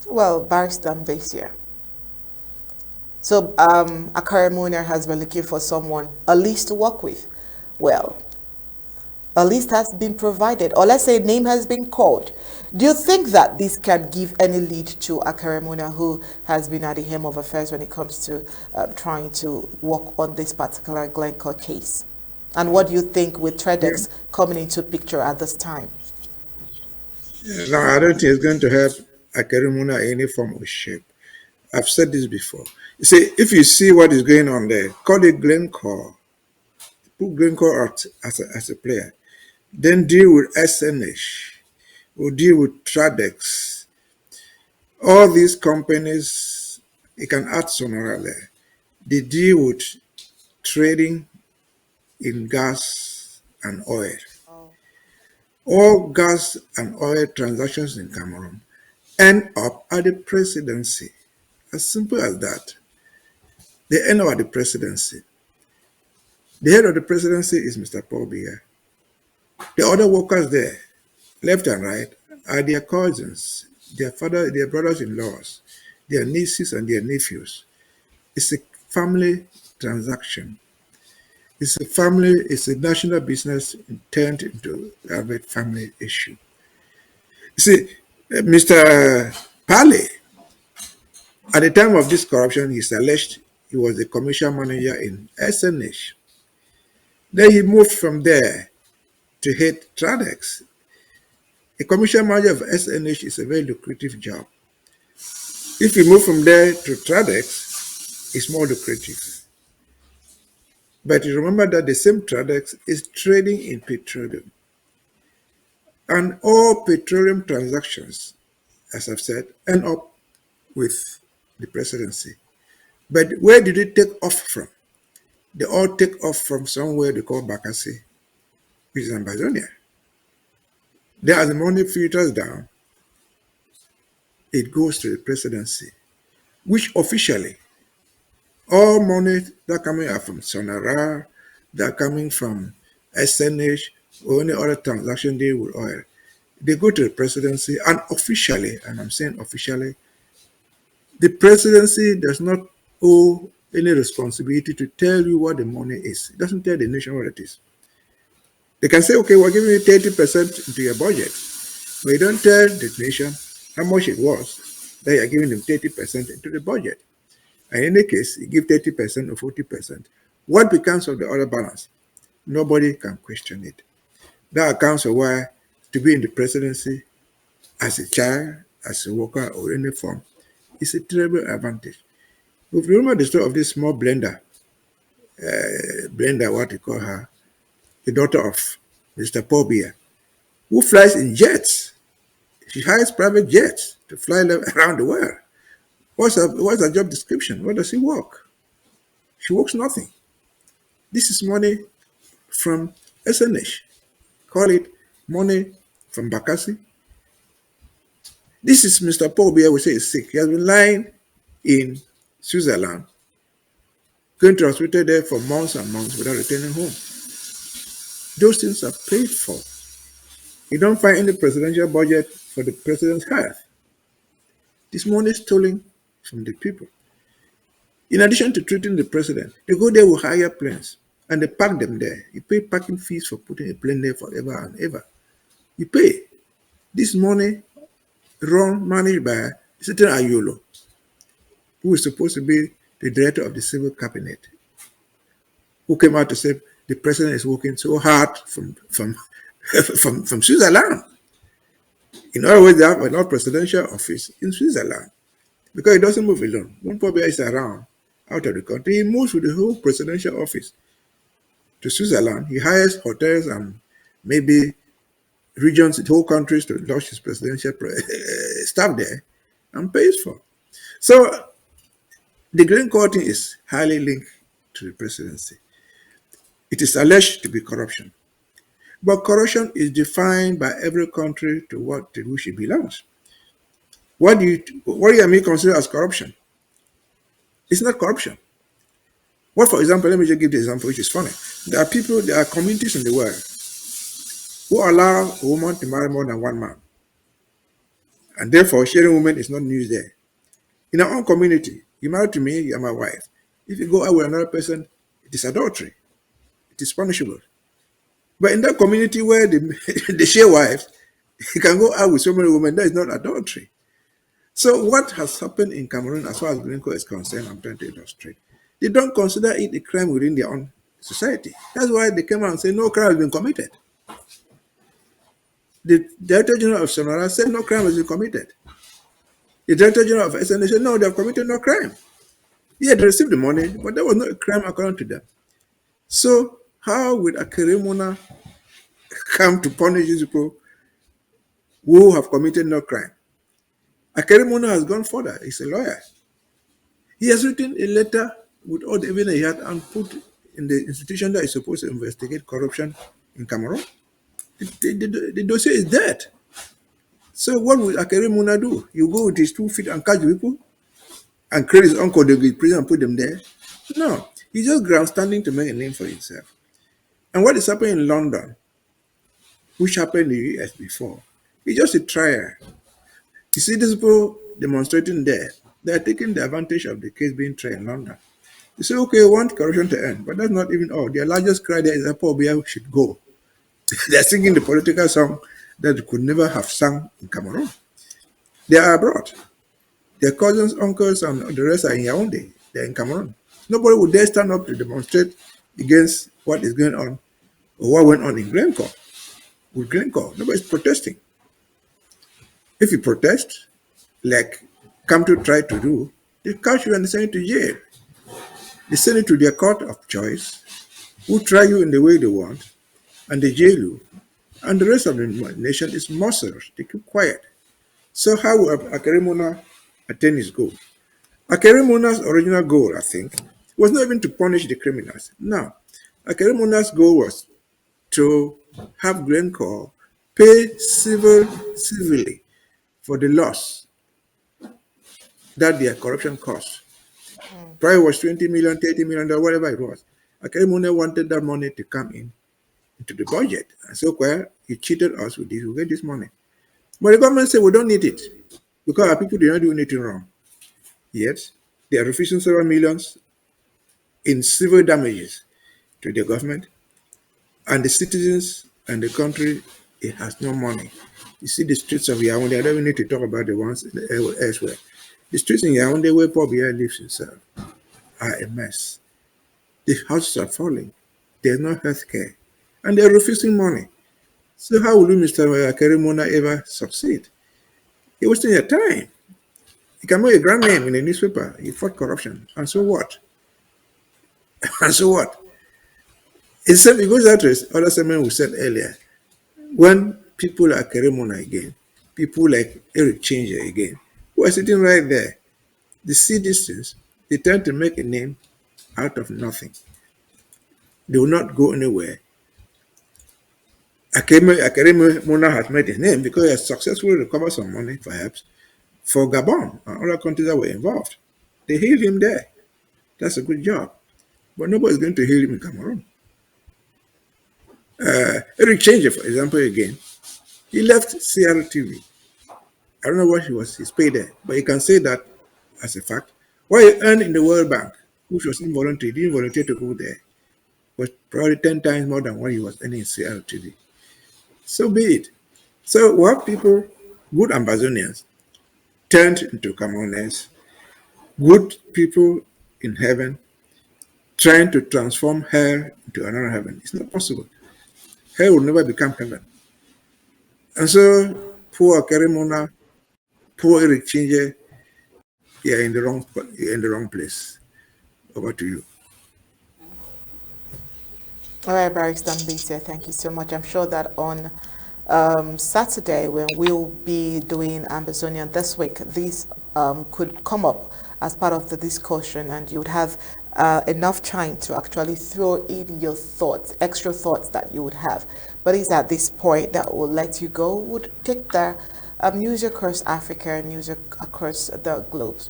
Well, Barrister Mbeseha. So Akaramuna has been looking for someone, a list to work with. Well, a list has been provided, or let's say a name has been called. Do you think that this can give any lead to Akaramuna, who has been at the helm of affairs when it comes to trying to work on this particular Glencore case? And what do you think with Yeah. Tradex coming into picture at this time? No, I don't think it's going to help Akerumuna any form or shape. I've said this before. You see, if you see what is going on there, call it Glencore, put Glencore out as a player, then deal with SNH, or deal with Tradex. All these companies, you can add Sonora there. They deal with trading in gas and oil. Oh, All gas and oil transactions in Cameroon end up at the presidency. As simple as that. They end up at the presidency. The head of the presidency is Mr. Paul Biya. The other workers there, left and right, are their cousins, their father, their brothers-in-laws, their nieces and their nephews. It's a family transaction. It's a national business turned into a family issue. You see, Mr. Pale, at the time of this corruption, he's alleged he was the commercial manager in SNH. Then he moved from there to head Tradex. A commercial manager of SNH is a very lucrative job. If you move from there to Tradex, it's more lucrative. But you remember that the same Tradex is trading in petroleum. And all petroleum transactions, as I've said, end up with the presidency. But where did it take off from? They all take off from somewhere they call Bakassi, which is in Amazonia. There, as the money filters down, it goes to the presidency, which officially all money that coming are from Sonara, that coming from SNH or any other transaction deal with oil. They go to the presidency and officially, and I'm saying officially, the presidency does not owe any responsibility to tell you what the money is. It doesn't tell the nation what it is. They can say, okay, we're giving you 30% into your budget, but you don't tell the nation how much it was that you're giving them 30% into the budget. And in any case, you give 30% or 40%. What becomes of the other balance? Nobody can question it. That accounts for why to be in the presidency as a child, as a worker, or any form is a terrible advantage. If you remember the story of this small blender, what you call her, the daughter of Mr. Paul Biya, who flies in jets. She hires private jets to fly around the world. What's her job description? Where does she work? She works nothing. This is money from SNH. Call it money from Bakassi. This is Mr. Paul Biya, we say is sick. He has been lying in Switzerland, going to hospital there for months and months without returning home. Those things are paid for. You don't find any presidential budget for the president's health. This money is stolen from the people. In addition to treating the president, they go there with higher planes and they park them there. You pay parking fees for putting a plane there forever and ever. You pay. This money managed by certain Ayolo, who is supposed to be the director of the civil cabinet, who came out to say the president is working so hard from from Switzerland. In other words, they have an presidential office in Switzerland because he doesn't move alone. One probably is around out of the country. He moves with the whole presidential office to Switzerland. He hires hotels and maybe regions, the whole countries to launch his presidential staff there and pays for. So the Glencore thing is highly linked to the presidency. It is alleged to be corruption. But corruption is defined by every country to which it belongs. What do you mean consider as corruption? It's not corruption. What, for example, let me just give the example, which is funny. There are communities in the world who allow a woman to marry more than one man. And therefore, sharing women is not news there. In our own community, you married to me, you are my wife. If you go out with another person, it is adultery. It is punishable. But in that community where they share wives, you can go out with so many women, that is not adultery. So what has happened in Cameroon, as far as Glencore is concerned, I'm trying to illustrate, they don't consider it a crime within their own society. That's why they came out and say no crime has been committed. The Director General of Sonora said no crime has been committed. The Director General of SNA said no, they have committed no crime. Yeah, they received the money, but there was no crime according to them. So how would Akerimuna come to punish these people who have committed no crime? Akerimuna has gone further. He's a lawyer. He has written a letter with all the evidence he had and put in the institution that is supposed to investigate corruption in Cameroon. The dossier is dead. So what will Akerimuna do? You go with his 2 feet and catch people and create his uncle, they'll be prison and put them there? No. He's just grandstanding to make a name for himself. And what is happening in London, which happened in the US before, it's just a trial. You see these people demonstrating there, they are taking the advantage of the case being tried in London. You say, okay, we want corruption to end, but that's not even all. Their largest cry there is that Paul Biya should go. They are singing the political song that they could never have sung in Cameroon. They are abroad. Their cousins, uncles, and the rest are in Yaoundé. They're in Cameroon. Nobody would dare stand up to demonstrate against what is going on or what went on in Glencore. With Glencore, nobody's protesting. If you protest, like Camto tried to do, they catch you and send you to jail. They send you to their court of choice, who try you in the way they want, and they jail you. And the rest of the nation is muscles. They keep quiet. So how will Akerimuna attain his goal? Akerimuna's original goal, I think, was not even to punish the criminals. No. Akerimuna's goal was to have Glencore pay civilly for the loss that their corruption cost. Price was 20 million, 30 million, whatever it was. Akerimuna wanted that money to come into the budget. And so, well, you cheated us with this, we'll get this money. But the government said, we don't need it because our people did not do anything wrong. Yet, they are refusing several millions in civil damages to the government, and the citizens and the country, it has no money. You see the streets of Yaoundé, I don't even need to talk about the ones elsewhere. The streets in Yaoundé where Paul Biya lives himself are a mess. The houses are falling. There's no health care. And they're refusing money. So how will you, Mr. Akerimuna, ever succeed? You're wasting your time. You can make a grand name in a newspaper. You fought corruption. And so what? And so what? It goes out to other segment we said earlier. When people like Akerimuna again, people like Eric Changer again, who are sitting right there, they see these things, they tend to make a name out of nothing. They will not go anywhere. Akerimuna has made his name because he has successfully recovered some money, perhaps, for Gabon and other countries that were involved. They healed him there. That's a good job. But nobody's going to heal him in Cameroon. Eric Changer, for example, again, he left CRTV. I don't know what his pay there, but you can say that as a fact. What he earned in the World Bank, which was involuntary, he didn't volunteer to go there, was probably 10 times more than what he was earning in CRTV. So be it. So we have people, good Ambazonians, turned into Camerooners, good people in heaven, trying to transform hell into another heaven. It's not possible. Hell will never become heaven. And so, poor Akerimuna, poor Eric Changer, you're in the wrong place. Over to you. All right, Barrister Mbeseha, thank you so much. I'm sure that on Saturday, when we'll be doing Ambazonian this week, these could come up as part of the discussion, and you would have enough time to actually throw in your thoughts, extra thoughts that you would have. But it's at this point that we'll let you go. We'll take the news across Africa and news across the globe.